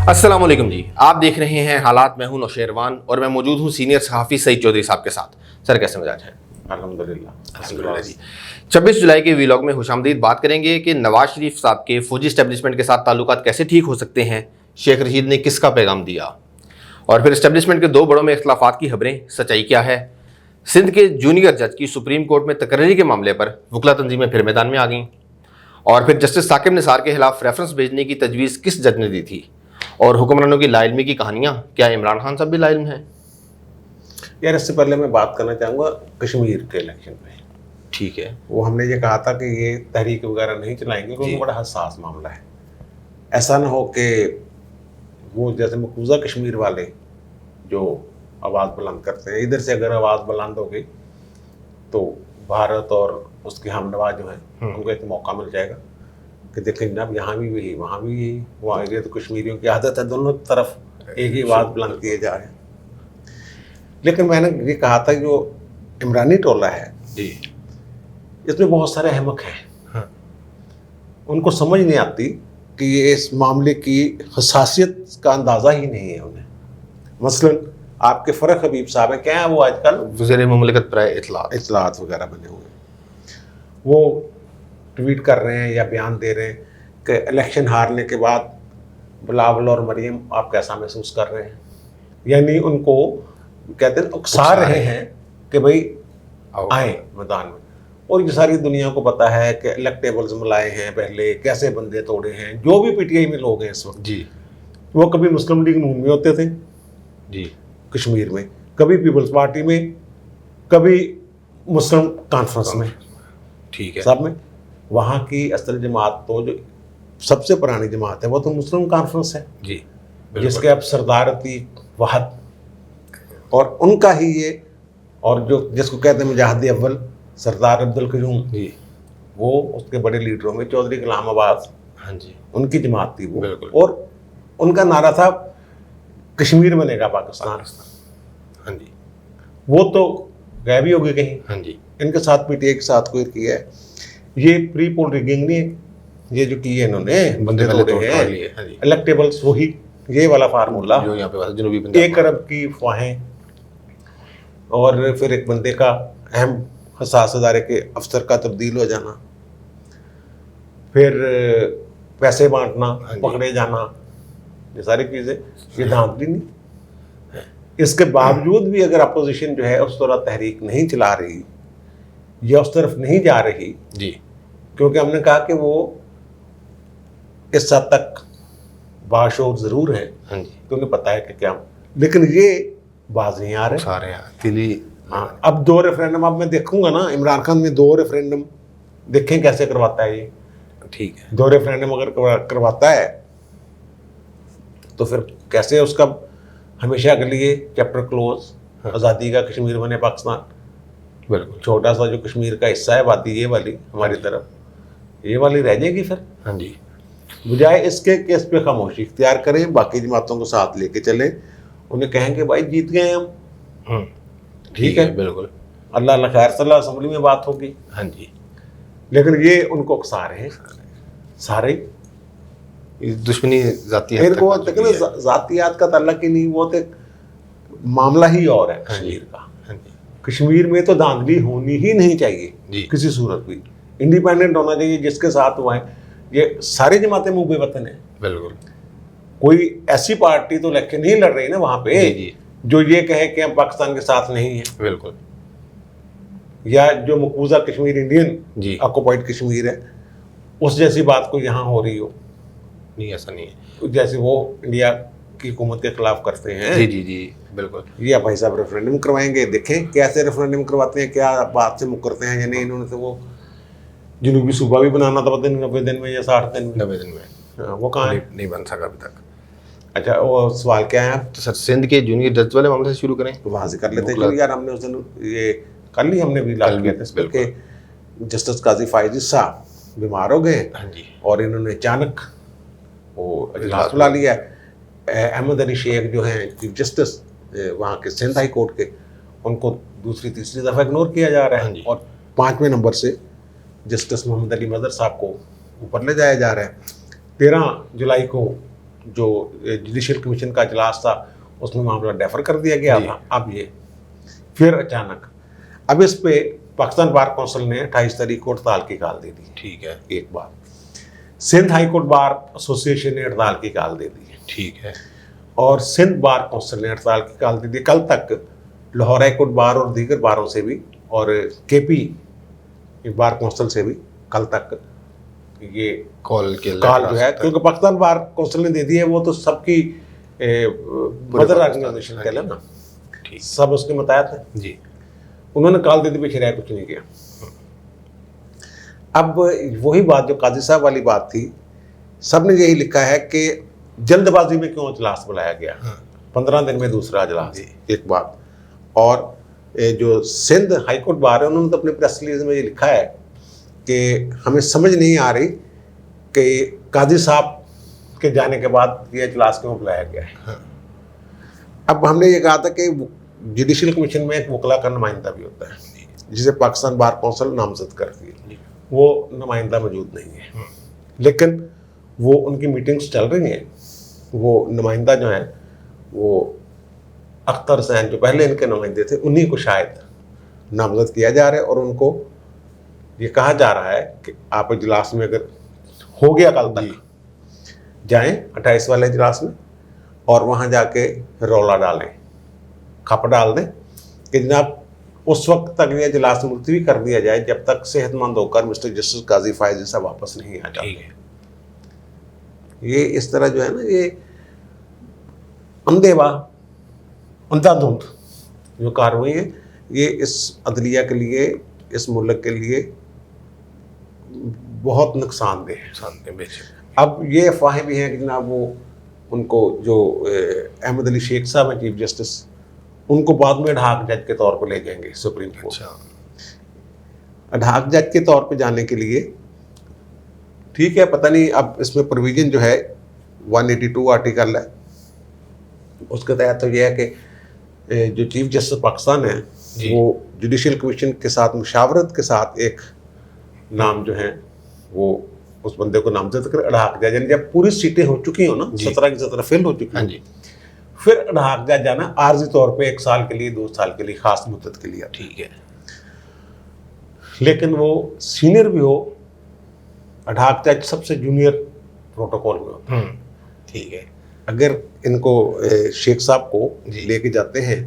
अस्सलाम वालेकुम जी। आप देख रहे हैं हालात। मैं हूं नौशेरवान और मैं मौजूद हूं सीनियर सहाफ़ी सईद चौधरी साहब के साथ। सर कैसे मिजाज हैं? अल्हम्दुलिल्लाह जी। 26 जुलाई के वीलॉग में खुशामदीद बात करेंगे कि नवाज शरीफ साहब के फौजी स्टैब्लिशमेंट के साथ ताल्लुकात कैसे ठीक हो सकते हैं, शेख रशीद ने किसका पैगाम दिया, और फिर स्टैब्लिशमेंट के दो बड़ों में इख्तलाफात की खबरें, सच्चाई क्या है, सिंध के जूनियर जज की सुप्रीम कोर्ट में तकर्री के मामले पर वकला तंजीमें फिर मैदान में आ गईं, और फिर जस्टिस साकिब निसार के खिलाफ रेफरेंस भेजने की तजवीज़ किस जज ने दी थी, और हुक्मरानों की लाइलमी की कहानियाँ, क्या इमरान खान साहब भी लाइल्म हैं? यार, इससे पहले मैं बात करना चाहूँगा कश्मीर के इलेक्शन पे। ठीक है। वो हमने ये कहा था कि ये तहरीक वगैरह नहीं चलाएंगे क्योंकि बड़ा हसास मामला है। ऐसा ना हो कि वो जैसे मकबूजा कश्मीर वाले जो आवाज़ बुलंद करते हैं, इधर से अगर आवाज़ बुलंद हो गई तो भारत और उसके हमनवा जो हैं उनको एक मौका मिल जाएगा कि देखें जनाब, यहाँ भी यही, वहाँ भी यही, वहाँ ये तो कश्मीरियों की आदत है, दोनों तरफ एक ही आवाज़ बुलंद किए जा रहे हैं। लेकिन मैंने ये कहा था कि जो इमरानी टोला है जी, इसमें बहुत सारे अहमक हैं। हाँ। उनको समझ नहीं आती कि ये इस मामले की हसासियत का अंदाज़ा ही नहीं है उन्हें। मसलन आपके फ़रख हबीब साहब हैं, क्या है वो आजकल वज़ीर मुमलिकत बराए इत्तलात वगैरह बने हुए, वो ट्वीट कर रहे हैं या बयान दे रहे हैं कि इलेक्शन हारने के बाद बिलावल और मरियम आप कैसा महसूस कर रहे हैं। यानी उनको कहते हैं उकसा रहे हैं कि भाई आए मैदान में। और ये सारी दुनिया को पता है कि इलेक्टेबल्स मिलाए हैं, पहले कैसे बंदे तोड़े हैं। जो भी पीटीआई में लोग हैं इस वक्त जी, वो कभी मुस्लिम लीग नून में होते थे जी, कश्मीर में, कभी पीपल्स पार्टी में, कभी मुस्लिम कॉन्फ्रेंस में, ठीक है, सब में। वहाँ की असल जमात तो जो सबसे पुरानी जमात है वो तो मुस्लिम कॉन्फ्रेंस है जी, जिसके अब सरदार अतीक वहद और उनका ही ये, और जो जिसको कहते हैं मुजाहिद अव्वल सरदार अब्दुल कयूम जी, वो उसके बड़े लीडरों में चौधरी गुलाम अब्बास, हाँ जी, उनकी जमात थी वो। बिल्कुल। और उनका नारा था कश्मीर बनेगा पाकिस्तान। हाँ जी, वो तो गायब ही हो गई कहीं। हाँ जी, इनके साथ पीटीआई के साथ कोई किया है, ये प्री पोल रिगिंग नहीं है, ये जो किए इन्होंने बंदे तोड़े हैं, हाँ जी, इलेक्टेबल्स वही, ये वाला फार्मूला, जो यहाँ पे जनूबी पंजाब 1 अरब की अफवाहें और फिर एक बंदे का अहम हसास अदारे के अफसर का तब्दील हो जाना, फिर पैसे बांटना, पकड़े जाना, ये सारी चीज़ें, ये धांधली नहीं। इसके बावजूद भी अगर अपोजिशन जो है उस तरह तहरीक नहीं चला रही या उस तरफ नहीं जा रही जी, क्योंकि हमने कहा कि वो इस हद तक बाशऊर ज़रूर है, हाँ जी, तो उन्हें पता है कि क्या, लेकिन ये बाज नहीं आ रहे। सारे हैं तिली। हाँ, अब 2 रेफरेंडम, अब मैं देखूंगा ना इमरान खान में 2 रेफरेंडम, देखें कैसे करवाता है ये। ठीक है, 2 रेफरेंडम अगर करवाता है तो फिर कैसे उसका हमेशा के लिए चैप्टर क्लोज, आज़ादी का कश्मीर बने पाकिस्तान, बिल्कुल, छोटा सा जो कश्मीर का हिस्सा है वादी ये वाली हमारी तरफ, ये वाली रह जाएगी फिर। हाँ जी, बजाय इसके कि इस पे खामोशी इख्तियार करें, बाकी जमातों को साथ लेके चलें, उन्हें कहेंगे भाई जीत गए हम, ठीक है, बिल्कुल, अल्लाह अल्लाह खैर सल्लल्लाहु अलैहि असेंबली में बात होगी। हाँ जी। लेकिन ये उनको उकसा रहे हैं सारे। दुश्मनी जाती फिर वो तक ना जातियात का तल्लक ही नहीं, वो तो मामला ही और है कश्मीर का। हाँ जी, कश्मीर में तो धांधली होनी ही नहीं चाहिए जी, किसी सूरत भी, इंडिपेंडेंट होना चाहिए जिसके साथ हुआ है। ये सारी जमातें मुँह वतन है, बिल्कुल, कोई ऐसी पार्टी तो इलेक्शन नहीं लड़ रही ना वहाँ पे जी, जी, जो ये कहे कि हम पाकिस्तान के साथ नहीं है, बिल्कुल, या जो मकबूजा कश्मीर इंडियन जी, ऑक्युपाइड कश्मीर है उस जैसी बात को यहाँ हो रही हो, नहीं ऐसा नहीं है, जैसे वो इंडिया की हुकूमत के खिलाफ करते हैं। जी, जी, जी, बिल्कुल, ये भाई साहब रेफरेंडम करवाएंगे, देखें कैसे रेफरेंडम करवाते हैं, क्या बात से मुकरते हैं या नहीं। इन्होंने तो वो जनूबी सूबा भी बनाना था, पता नहीं 90 दिन में या 60 दिन में, 90 दिन में, हाँ, वो कहाँ है? नहीं बन सका अभी तक। अच्छा, वो सवाल क्या है? तो सर सिंध के जूनियर जज वाले मामले से शुरू करें, तो वहाँ से कर लेते हैं। चलो यार, हमने उस दिन ये कल ही हमने भी लाल किया था इस पर कि जस्टिस काजी फायजी साहब बीमार हो गए, हाँ जी, और इन्होंने अचानक वो इजलास बुला लिया। अहमद अली शेख जो हैं चीफ जस्टिस वहाँ के सिंध हाई कोर्ट के, उनको दूसरी तीसरी दफ़ा इग्नोर किया जा रहा है, और 5वें नंबर से जस्टिस मोहम्मद अली मदर साहब को ऊपर ले जाया जा रहा है। 13 जुलाई को जो जुडिशियल कमीशन का इजलास था उसमें मामला डेफर कर दिया गया था। अब ये फिर अचानक अब इस पे पाकिस्तान बार काउंसिल ने 28 तारीख को हड़ताल की कॉल दे दी। ठीक है। एक बार Sindh high court bar association ने हड़ताल की कॉल दे दी। ठीक है। और सिंध बार काउंसिल ने हड़ताल की कॉल दे दी। कल तक लाहौर हाई कोर्ट बार और दीगर बारों से भी और केपी बार काउंसिल से भी कल तक ये कॉल जो है, क्योंकि पाकिस्तान बार काउंसिल ने दे दी है, वो तो सबकी मदर ऑर्गेनाइजेशन कह लेना, सब उसके मुताबिक है जी। उन्होंने कॉल दे दी, पीछे रह कुछ नहीं किया। अब वही बात जो काजी साहब वाली बात थी, सबने यही लिखा है कि जल्दबाजी में क्यों इजलास बुलाया गया, 15 दिन में दूसरा इजलास, एक बात। और जो सिंध हाईकोर्ट बार है उन्होंने तो अपने प्रेस रिलीज में ये लिखा है कि हमें समझ नहीं आ रही कि काजी साहब के जाने के बाद ये इजलास क्यों बुलाया गया है। अब हमने ये कहा था कि जुडिशियल कमीशन में एक वकला का नुमाइंदा भी होता है जिसे पाकिस्तान बार काउंसिल नामजद करती है, वो नुमाइंदा मौजूद नहीं है, लेकिन वो उनकी मीटिंग्स चल रही हैं। वो नुमाइंदा जो है वो अख्तर हुसैन जो पहले इनके नुमाइंदे थे, उन्हीं को शायद नामजद किया जा रहा है। और उनको ये कहा जा रहा है कि आप इजलास में अगर हो गया कल तक जाएं 28 वाले इजलास में और वहाँ जाके रौला डालें, खप डाल दें कि जनाब उस वक्त तक ये इजलास मुलतवी कर दिया जाए जब तक सेहतमंद होकर मिस्टर जस्टिस काजी फायजी साहब वापस नहीं आ जाते। ये इस तरह जो है ना, ये अंधेवा अंधाधुंध जो कार्रवाई है, ये इस अदलिया के लिए, इस मुल्क के लिए बहुत नुकसानदेह है। अब ये अफवाहें भी हैं कि जनाब वो उनको जो अहमद अली शेख साहब हैं चीफ जस्टिस, उनको बाद में अडहाक जज के तौर पर ले जाएंगे सुप्रीम कोर्ट। अडहाक जज के तौर पे जाने के लिए ठीक है, पता नहीं अब इसमें प्रोविजन जो है 182 आर्टिकल है, उसके तहत तो यह है कि जो चीफ जस्टिस पाकिस्तान है वो जुडिशियल कमीशन के साथ मुशावरत के साथ एक नाम जो है वो उस बंदे को नामजद कर अडहाक जज, यानी जब पूरी सीटें हो चुकी हो ना, 17 की 17 फिल हो चुकी हैं, फिर अडहाक जज जाना आर्जी तौर पे 1 साल के लिए, 2 साल के लिए, खास मुद्दत के लिए। ठीक है, लेकिन वो सीनियर भी हो, अडहाक जज सबसे जूनियर प्रोटोकॉल में होता है। ठीक है, अगर इनको शेख साहब को लेके जाते हैं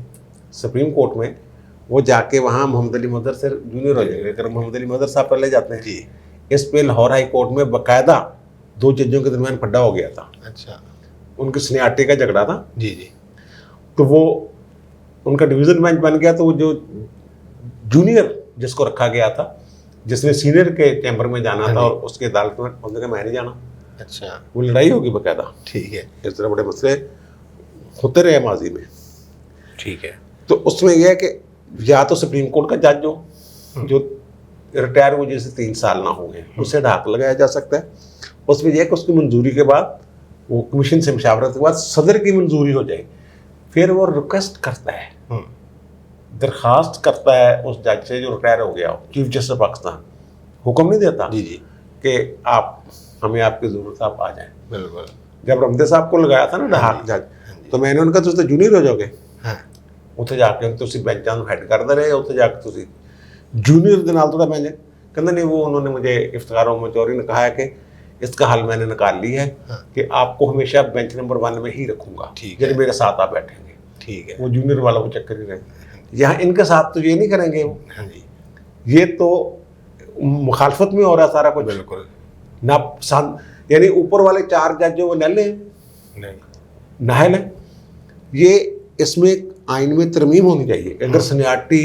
सुप्रीम कोर्ट में, वो जाके वहाँ मोहम्मद अली मदर से जूनियर हो जाएंगे। अगर मोहम्मद अली मदर साहब पर ले जाते हैं जी, इस पे लाहौर हाई कोर्ट में बाकायदा 2 जजों के दरमियान फड्डा हो गया था। अच्छा, उनके सीनियरिटी का झगड़ा था जी जी, तो वो उनका डिवीजन बेंच बन गया। तो वो जो जूनियर जिसको रखा गया था, जिसने सीनियर के चैम्बर में जाना था और उसके अदालत में, उन्होंने कहा मैं नहीं जाना। अच्छा, वो लड़ाई होगी बाकायदा। ठीक है, इस तरह बड़े मसले होते रहे माजी में। ठीक है, तो उसमें यह है कि या तो सुप्रीम कोर्ट का जज जो रिटायर हुए जैसे 3 साल ना हो गए, उसे ढाक लगाया जा सकता है। उसमें यह है कि उसकी मंजूरी के बाद, वो कमीशन से मुशावरत के बाद सदर की मंजूरी हो जाए, फिर वो रिक्वेस्ट करता है, दरखास्त करता है उस जज से जो रिटायर हो गया हो, चीफ जस्टिस पाकिस्तान, हुक्म नहीं देता जी जी कि आप हमें आपकी ज़रूरत, आप आ जाएं। बिल्कुल, जब रमदे साहब को लगाया था ना ढाक जज, तो मैंने उनका तो जूनियर हो जाओगे, ਉੱਥੇ ਜਾ ਕੇ ਤੁਸੀਂ बेंचा हेड करते रहे, ਉੱਥੇ जा के ਤੁਸੀਂ जूनियर के नाल थोड़ा बेंच कहते नहीं। वो उन्होंने मुझे इफ्तार मचौरी ने कहा है कि इसका हल मैंने निकाल ली है कि आपको हमेशा बेंच नंबर 1 में ही रखूंगा, यदि मेरे साथ आप बैठेंगे। ठीक है, वो जूनियर वाला को चक्कर ही रहे। यहाँ इनके साथ तो ये नहीं करेंगे वो, ये तो मुखालफत में हो रहा सारा कुछ। बिल्कुल ना, यानी ऊपर वाले 4 जज जो वो नल हैं, नाहल हैं। ये इसमें आइन में तरमीम होनी चाहिए। अगर सीनियरिटी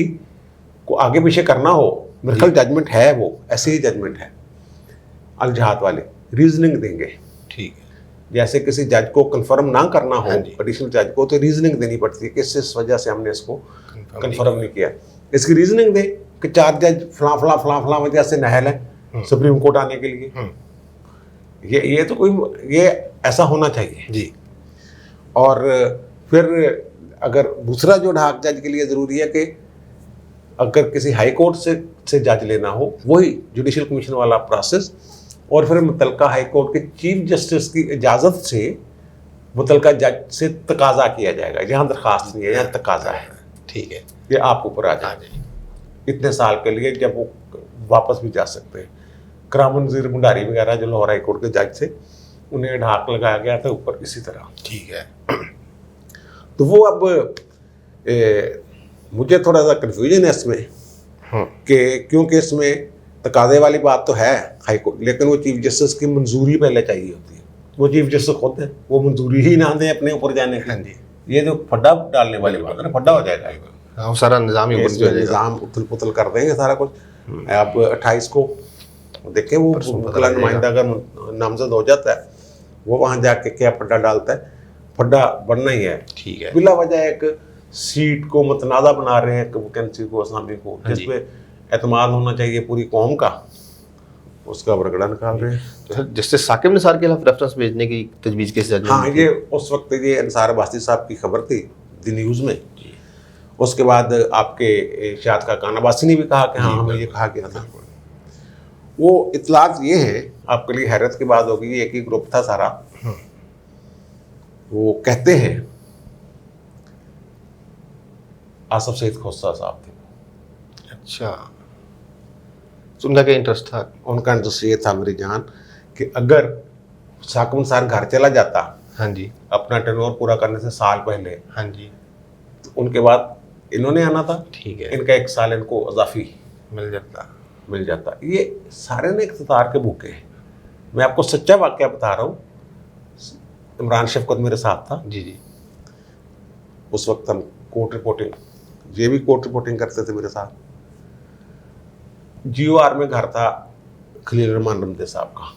को आगे पीछे करना हो, मेरे ख्याल जजमेंट है, वो ऐसे ही जजमेंट है, अलजहात वाले रीजनिंग देंगे। ठीक है, जैसे किसी जज को कंफर्म ना करना हो, एडिशनल जज को, तो रीजनिंग देनी पड़ती है कि इस वजह से हमने इसको कंफर्म नहीं किया। इसकी रीजनिंग दे कि 4 जज फला फला फला फला वजह से नाअहल है सुप्रीम कोर्ट आने के लिए। ये तो कोई, ये ऐसा होना चाहिए जी। और फिर अगर दूसरा जो ढाक जज के लिए ज़रूरी है कि अगर किसी हाई कोर्ट से जज लेना हो, वही जुडिशियल कमीशन वाला प्रोसेस, और फिर मुतलका हाई कोर्ट के चीफ जस्टिस की इजाज़त से मुतलका जज से तकाजा किया जाएगा। यहाँ दरखास्त नहीं है, यहाँ तकाजा है, ठीक है, कि आप ऊपर आ जाए इतने साल के लिए, जब वो वापस भी जा सकते हैं। कराम नज़ीर भंडारी वगैरह जो लाहौर हाई कोर्ट के जज थे, उन्हें ढाक लगाया गया था ऊपर इसी तरह। ठीक है। तो वो अब मुझे थोड़ा सा कन्फ्यूजन है इसमें कि क्योंकि इसमें तकाजे वाली बात तो है हाई कोर्ट, लेकिन वो चीफ जस्टिस की मंजूरी पहले चाहिए होती है। वो चीफ जस्टिस खुद है, वो मंजूरी ही ना दें अपने ऊपर जाने की। हाँ जी, ये जो फड्डा डालने वाली बात है ना, फड्डा हो जाएगा, हाँ, वो सारा निज़ाम ही ऊपर इसमें निज़ाम उथल पुथल कर देंगे सारा कुछ। अब 28 को देखें वो मुतल्ला नुमाइंदा अगर नामजद हो जाता है, वो वहाँ जाके क्या फड्डा डालता है, फड्डा बनना ही है। ठीक है, बिला वजह एक सीट को मतनाज़ा बना रहे हैं वैकेंसी को, असामी को, जिसपे एतमाद होना चाहिए पूरी कौम का, उसका बरगड़ा निकाल रहे हैं। जस्टिस साकिब निसार के खिलाफ रेफरेंस भेजने की तजवीज किस जज ने हाँ, की? ये उस वक्त ये अंसार अब्बासी साहब की खबर थी दी न्यूज़ में। उसके बाद आपके शाद का कान अब्बासी ने भी कहा कि हाँ हमें ये कहा गया था। वो इतलात ये है, आपके लिए हैरत की बात होगी, एक ही ग्रुप था सारा। वो कहते हैं आसफ सईद खोसा साहब थे। अच्छा, तो उनका क्या इंटरेस्ट था? उनका इंटरेस्ट ये था मेरी जान कि अगर साकिब निसार घर चला जाता, हाँ जी, अपना टेन्योर पूरा करने से साल पहले, हाँ जी, तो उनके बाद इन्होंने आना था। ठीक है, इनका 1 साल इनको अजाफी मिल जाता। ये सारे ने इख्तियार के भूखे हैं। मैं आपको सच्चा वाकया बता रहा हूँ। इमरान शफकत मेरे साथ था जी जी, उस वक्त। हम कोर्ट रिपोर्टिंग, ये भी कोर्ट रिपोर्टिंग करते थे मेरे साथ। GOR में घर था खलील रहमान रमदे साहब का।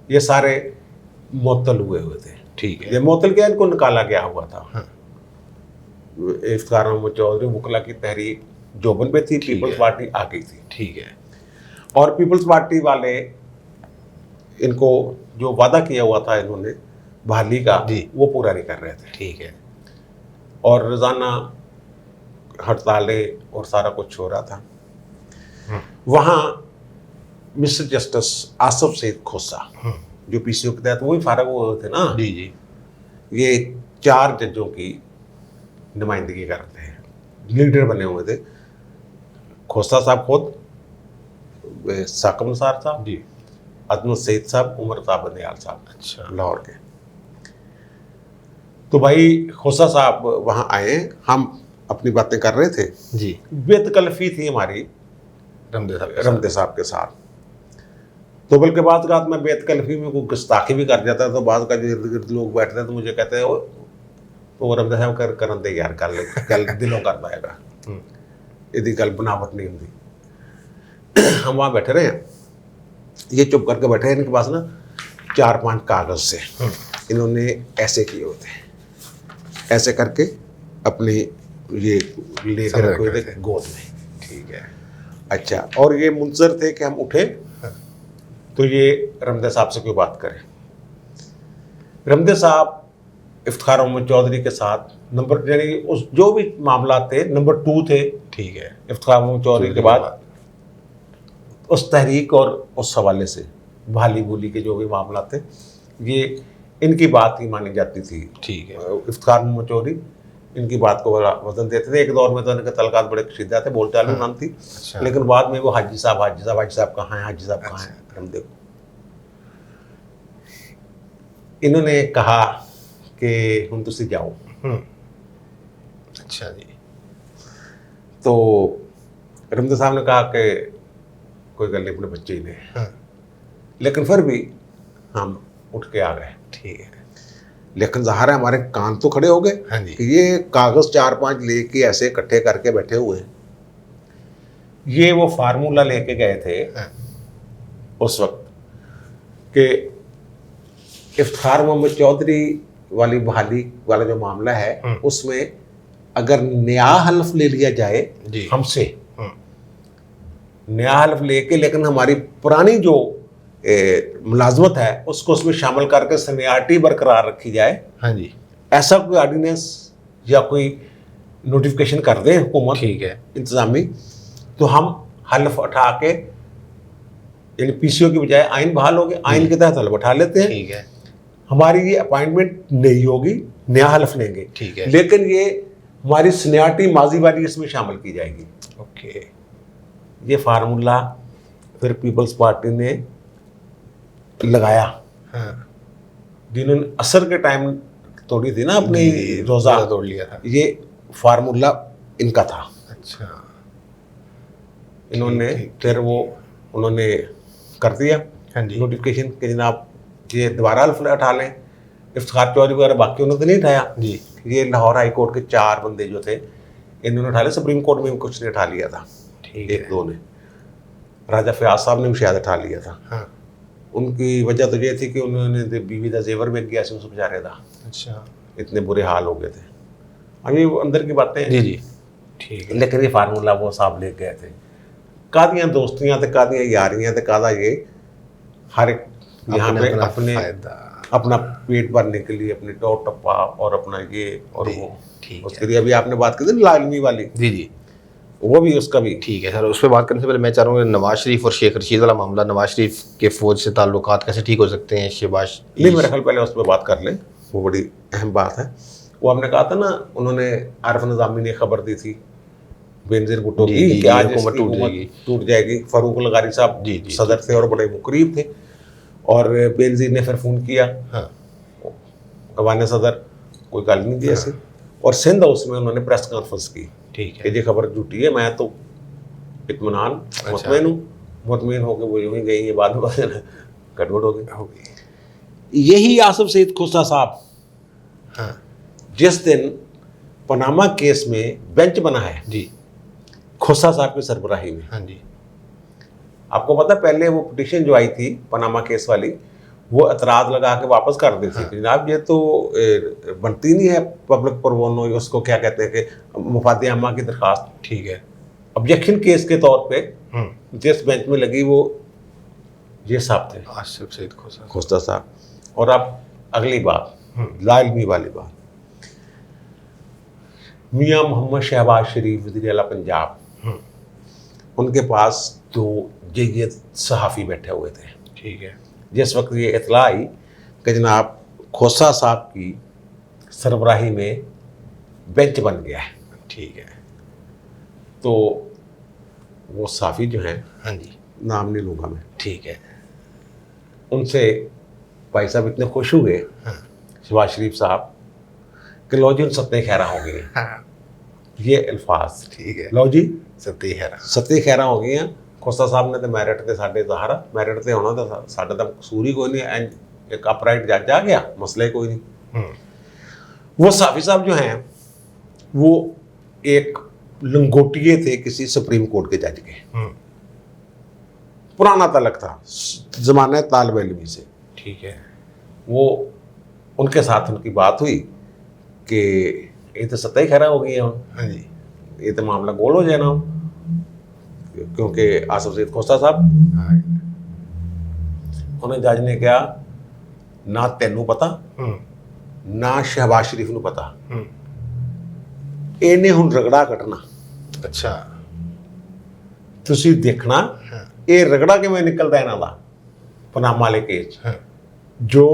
ये सारे मुअत्तल हुए थे। ठीक है, ये मुअत्तल क्या, इनको निकाला गया हुआ था। हाँ। इफ्तार मोहम्मद चौधरी वकला की तहरीक जोबन पे थी, पीपल्स पार्टी आ गई थी। ठीक है, और पीपल्स पार्टी वाले इनको जो वादा किया हुआ था इन्होंने बहाली का, वो पूरा नहीं कर रहे थे। ठीक है, और रोज़ाना हड़तालें और सारा कुछ हो रहा था। वहाँ मिस्टर जस्टिस आसफ सईद खोसा, जो PCO के तहत वो भी फारग हुए थे ना जी जी, ये 4 जजों की नुमाइंदगी करते हैं, लीडर बने हुए थे। खोसा साहब खुद, साकिब निसार साहब जी, अजमत सईद साहब, उमर साहब बंदयाल साहब, अच्छा, लाहौर के। तो भाई खोसा साहब वहाँ आए, हम अपनी बातें कर रहे थे जी, बेतकल्फी थी हमारी रमदे साहब के साथ। तो बल्कि बाद रात में बेतकल्फी में कोई गुस्ताखी भी कर जाता, तो बाद का जो इर्द गिर्द लोग बैठते तो मुझे कहते हैं तो रमदे साहब कर दे यार, कल दिलों कर पाएगा, यदि कल बनावट नहीं होती। हम वहाँ बैठे रहे हैं, ये चुप करके बैठे हैं। इनके पास ना 4-5 कागज से इन्होंने ऐसे किए होते हैं, ऐसे करके अपने ये लेकर रखे हुए थे गोद में। ठीक है, अच्छा, और ये मुंतजर थे कि हम उठे तो ये रमदे साहब से कोई बात करें। रमदे साहब इफ्तार मोहम्मद चौधरी के साथ नंबर, यानी उस जो भी मामला थे, नंबर 2 थे। ठीक है, इफ्तार मोहम्मद चौधरी के बाद उस तहरीक और उस हवाले से बहाली बोली के जो भी मामला थे, ये इनकी बात ही मानी जाती थी। ठीक है, इफ्तार मोहम्मद चौधरी इनकी बात को बड़ा वजन देते थे। एक दौर में तो इनके तलकात बड़े कशीदा थे, बोलचाल में नाम थी। अच्छा, लेकिन बाद में वो हाजी साहब कहाँ हैं, हाजी साहब कहाँ हैं, हम देखो। इन्होंने कहा कि हम तुसी जाओ। अच्छा जी, तो रमदे साहब ने कहा कि कोई गल नहीं, अपने बच्चे ही ने। लेकिन फिर भी हम उठ के आ गए। ठीक है, लेकिन ज़ाहिर है हमारे कान तो खड़े हो गए हाँ जी, कि ये कागज़ 4-5 लेके ऐसे इकट्ठे करके बैठे हुए हैं। ये वो फार्मूला लेके गए थे उस वक्त कि इफ्तार मोहम्मद चौधरी वाली बहाली वाला जो मामला है, उसमें अगर नया हल्फ ले लिया जाए हमसे, नया हल्फ लेके, लेकिन हमारी पुरानी जो मुलाजमत है उसको उसमें शामिल करके सीनियरिटी बरकरार रखी जाए। हाँ जी, ऐसा कोई ऑर्डिनेंस या कोई नोटिफिकेशन कर दे हुकूमत, ठीक है, इंतजामी, तो हम हल्फ उठा के, यानी PCO की बजाय आइन बहाल हो गए, आइन के तहत हल्फ उठा लेते हैं। ठीक है, हमारी ये अपॉइंटमेंट नहीं होगी, नया हल्फ लेंगे, ठीक है। लेकिन ये हमारी सीनियरिटी माजी वाली इसमें शामिल की जाएगी। ओके। ये फार्मूला फिर पीपल्स पार्टी ने लगाया। हाँ, जिन्होंने असर के टाइम तोड़ी थी ना अपनी रोजा, तोड़ लिया था। ये फार्मूला इनका था। अच्छा, इन्होंने ठीक। फिर वो उन्होंने कर दिया हाँ जी, नोटिफिकेशन कि जनाब ये दोबारा हल्फ उठा लें। इफ्तिखार चौधरी वगैरह बाकी उन्होंने तो नहीं उठाया जी, ये लाहौर हाई कोर्ट के 4 बंदे जो थे इन्होंने उठा लिया। सुप्रीम कोर्ट में भी कुछ ने उठा लिया था, ठीक एक है। दो ने, राजा फयाज साहब ने भी शायद उठा लिया था। हाँ, उनकी वजह तो ये थी कि उन्होंने बीवी का जेवर बेच गया उस बेचारे था, अच्छा, इतने बुरे हाल हो गए थे। अभी वो अंदर की बातें हैं। जी जी, ठीक है। लेकिन ये फार्मूला वो साहब ले गए थे। कादियाँ दोस्तियाँ थे, कादियाँ यारियाँ थे, कादा ये हर एक यहाँ पे अपने फायदा, अपना पेट भरने के लिए अपने टो टप्पा और अपना ये और जी, वो, ठीक उसके है। लिए अभी आपने बात की थी लालमी वाली, जी जी, वो भी उसका भी। ठीक है सर। उस पर बात करने से पहले मैं चाह रहा हूँ कि नवाज शरीफ और शेख रशीद वाला मामला, नवाज शरीफ के फौज से ताल्लुकात कैसे ठीक हो सकते हैं? शहबाज नहीं, मेरे ख्याल पहले उस पर बात कर लें, वो बड़ी अहम बात है। वो आपने कहा था ना, उन्होंने आरिफ निज़ामी ने खबर दी थी बेनज़ीर भुट्टो जी, की जी, कि आज हुकूमत इसकी टूट हुकूमत जाएगी। टूट जाएगी। फारूक लगारी साहब जी, जी, सदर थे और बड़े मुकरीब थे, और बेनज़ीर ने फिर फ़ोन किया, हाँ, अवान सदर कोई गल नहीं थी ऐसी, और सिंध हाउस में उन्होंने प्रेस कॉन्फ्रेंस की ठीक कि है। ये खबर झूठी है, मैं तो इत्मीनान मुतमईन हूँ। मुतमईन होकर वो यूँ ही गई, ये बाद में गड़बड़ हो गई। हो गई। यही आसिफ सईद खोसा साहब हाँ जिस दिन पनामा केस में बेंच बना है जी, खोसा साहब की सरबराही में, हाँ जी, आपको पता पहले वो पिटीशन जो आई थी पनामा केस वाली, वो एतराज़ लगा के वापस कर दी थी कि जनाब ये तो बनती नहीं है पब्लिक प्रोबोनो, उसको क्या कहते हैं कि मुफाद आमा की दरख्वास्त। ठीक है। ऑब्जेक्शन केस के तौर पे जिस बेंच में लगी वो ये साहब थे, आसिफ सईद खोसा। खोसा साहब। और अब अगली बात, लाइलमी वाली बात, मियाँ मोहम्मद शहबाज शरीफ वज़ीर आला पंजाब, उनके पास 2 जय्यद सहाफ़ी बैठे हुए थे। ठीक है। जिस वक्त ये इतला आई कि जनाब खोसा साहब की सरबराही में बेंच बन गया है, ठीक है। तो वो सहाफ़ी जो हैं, हाँ जी, नाम नहीं लूँगा मैं, ठीक है। उनसे भाई साहब इतने खुश हुए शहबाज शरीफ साहब कि लो जी उन सत्ते खैरा हो गई हैं। हाँ, ये अल्फाज, ठीक है। लो जी सत्ती है। सत्ते खैरा हो गई हैं। खोसा साहब ने तो मैरिट ते साढ़े सहारा, मैरिट ते होना तो साढ़े तो कसूर ही कोई नहीं, एक अपराइट जज आ गया, मसला कोई नहीं। वो साफ़ी साहब जो हैं वो एक लंगोटिए थे किसी सुप्रीम कोर्ट के जज के, पुराना तलक था ज़माने तालिब इल्मी से। ठीक है। वो उनके साथ उनकी बात हुई कि ये तो सत्ता ही खैरा हो गई है, हाँ जी, ये तो मामला गोल हो जाए ना, क्योंकि आसिफ सईद खोसा साहब, हाँ, उन्हें जज ने कहा ना तेनू पता ना शहबाज शरीफ नू पता, इन्हें हुण रगड़ा कटना, अच्छा, तुसी देखना हाँ, ये रगड़ा किवें निकलदा इन्हां दा पनामा वाले केस हाँ, जो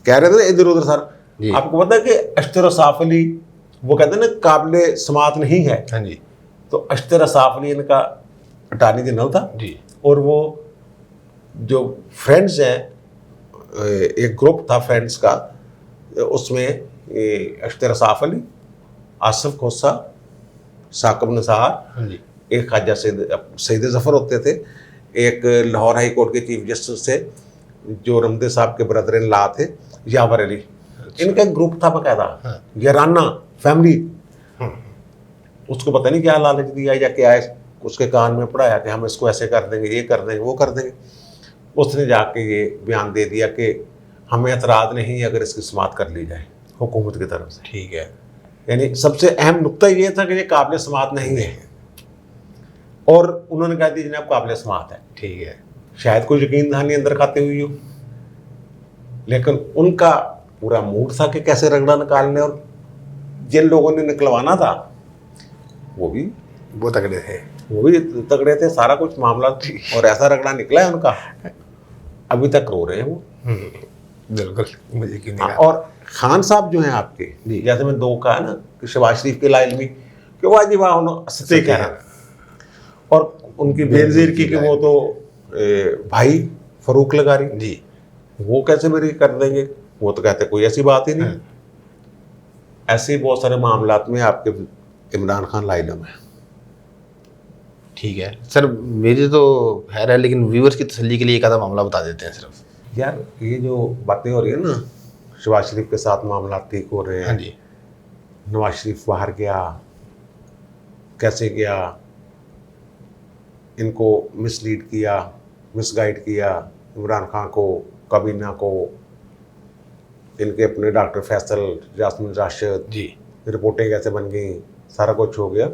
कह रहे थे इधर उधर सर। जी। आपको पता है कि अश्तर असाफ अली वो कहते हैं ना काबिल समात नहीं है, हाँ जी, तो अश्तर असाफ अली इनका अटार्नी जनरल था, जी, और वो जो फ्रेंड्स हैं, एक ग्रुप था फ्रेंड्स का, उसमें अश्तर असाफ अली, आसिफ खोसा, साकिब निसार, हाँ जी, एक ख्वाजा सईद ज़फ़र होते थे, एक लाहौर हाई कोर्ट के चीफ जस्टिस थे जो रमदे साहब के ब्रदर इन लॉ थे, यावर अली। इनका एक ग्रुप था बाकायदा, हाँ। याराना फैमिली। उसको पता नहीं क्या लालच दिया या क्या है, उसके कान में पढ़ाया कि हम इसको ऐसे कर देंगे, ये कर देंगे, वो कर देंगे। उसने जाके ये बयान दे दिया कि हमें एतराज़ नहीं अगर इसकी समात कर ली जाए हुकूमत की तरफ से। ठीक है। यानी सबसे अहम नुक्ता ये था कि ये काबिल समात नहीं है, और उन्होंने कहा दी जनाब काबिल समात है। ठीक है। शायद कोई यकीन दहानी अंदर खाते हुई हो, लेकिन उनका पूरा मूड था कि कैसे रगड़ा निकालने, और जिन लोगों ने निकलवाना था वो भी तगड़े थे। तगड़े थे, सारा कुछ मामला, और ऐसा रगड़ा निकला है उनका, अभी तक रो रहे हैं वो। बिल्कुल, मुझे क्यों नहीं हाँ, कहा। और खान साहब जो हैं आपके, जी। जैसे मैं दो कहा ना कि शहबाज शरीफ के लाइल में कि वाह जी वाह उन्होंने सत्य कह रहा, और उनकी बेनजीर की कि वो तो भाई फरूक लगारी जी। वो कैसे मेरी कर देंगे, वो तो कहते कोई ऐसी बात ही नहीं। ऐसे बहुत सारे मामलात में आपके इमरान खान लाइलम है। ठीक है सर, मेरी तो खैर है, लेकिन व्यूअर्स की तसल्ली के लिए एक आधा मामला बता देते हैं सिर्फ। यार ये जो बातें हो रही है ना, शहबाज शरीफ के साथ मामला ठीक हो रहे हैं, हाँ जी। नवाज शरीफ बाहर गया, कैसे गया, इनको मिसलीड किया, मिसगाइड किया, इमरान खान को, काबीना को, इनके अपने डॉक्टर फैसल, यास्मीन राशिद, जी। रिपोर्टें कैसे बन गई, सारा कुछ हो गया।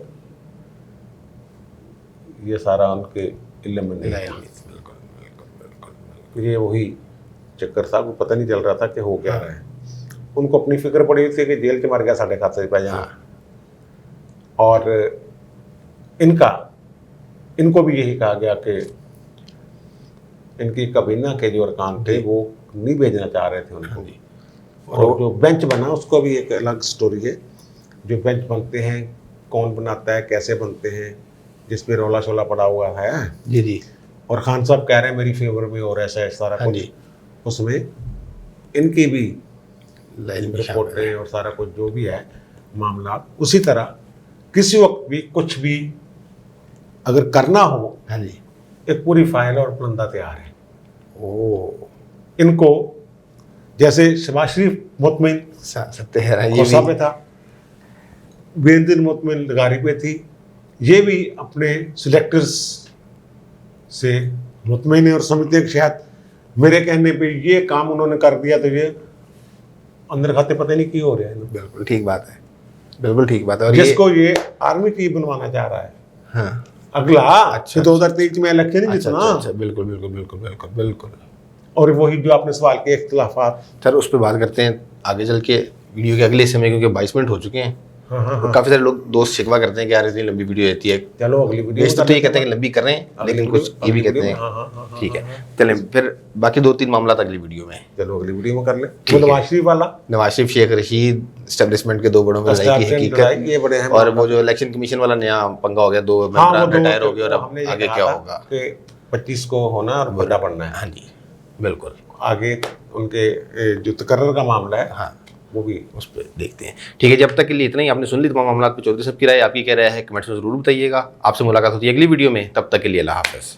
ये सारा उनके इल्म में नहीं था। बिल्कुल बिल्कुल बिल्कुल। ये वही चक्कर था, को पता नहीं चल रहा था कि हो क्या रहा है। उनको अपनी फिक्र पड़ी थी कि जेल के मर गया साढ़े खाते पै जाना। और इनको भी यही कहा गया कि इनकी काबीना के जो अरकान थे वो नहीं भेजना चाह रहे थे उनको। और जो बेंच बना उसको भी एक अलग स्टोरी है। जो बेंच बनते हैं, कौन बनाता है, कैसे बनते हैं, जिस पे रौला शोला पड़ा हुआ है। जी जी। और खान साहब कह रहे हैं मेरी फेवर में और ऐसा सारा हाँ कुछ, जी। उसमें इनकी भी लाइन में शामिल है। रिपोर्टें और सारा कुछ जो भी है मामला, उसी तरह किसी वक्त भी कुछ भी अगर करना हो, हाँ जी। एक पूरी फाइल और फलंदा तैयार है। ओ, इनको जैसे शहबाज शरीफ मुतमिन सत्य है ये खोसा भी। पे था, बेनजीर मुतमिन लगारी पे थी, ये भी अपने सिलेक्टर्स से मुतमिन है और समझते हैं कि शायद मेरे कहने पे ये काम उन्होंने कर दिया तो ये अंदर खाते पता नहीं क्यों हो रहा है। बिल्कुल ठीक बात है, बिल्कुल ठीक बात है। और जिसको ये आर्मी चीफ बनवाना चाह रहा है हाँ। अगला, अच्छा, 2023 में इलेक्शन नहीं अच्छा, जितना। अच्छा, बिल्कुल बिल्कुल बिल्कुल बिल्कुल बिल्कुल। और वही जो आपने सवाल किए इख्तिलाफात, सर उस पर बात करते हैं आगे चल के वीडियो के अगले समय, क्योंकि 22 मिनट हो चुके हैं। हाँ, काफ़ी सारे लोग दोस्त शिकवा करते हैं कि यार इतनी लंबी वीडियो रहती है। चलो अगली वीडियो बेशतर तो ये कहते हैं कि लंबी कर रहे हैं, लेकिन कुछ ये भी कहते हैं। हाँ, ठीक है, चलें फिर बाकी 2-3 मामला अगली वीडियो में। चलो अगली वीडियो में कर ले। ठीक वो है। नवाज शरीफ वाला, नवाज शरीफ, शेख रशीद, एस्टेब्लिशमेंट के 2 बड़ों में लड़ाई की Establishment लड़ाई, ये बड़े हकीकत, अहम और मामला। वो जो इलेक्शन कमीशन वाला नया पंगा हो गया, 2 हाँ वो मेंबर दो रिटायर हो गए, और हमने अब ये आगे कहा क्या था होगा। कि 25 को होना और बड़ा पड़ना है। हाँ जी बिल्कुल। आगे उनके जो तकर्रर का मामला है हाँ, वो भी उस पर देखते हैं। ठीक है, जब तक के लिए इतना ही। आपने सुन ली तमाम मामला पे। चौधरी साहब की राय, आपकी क्या राय है, कमेंट्स में जरूर बताइएगा। आपसे मुलाकात होती है अगली वीडियो में, तब तक के लिए अल्लाह हाफ़िज़।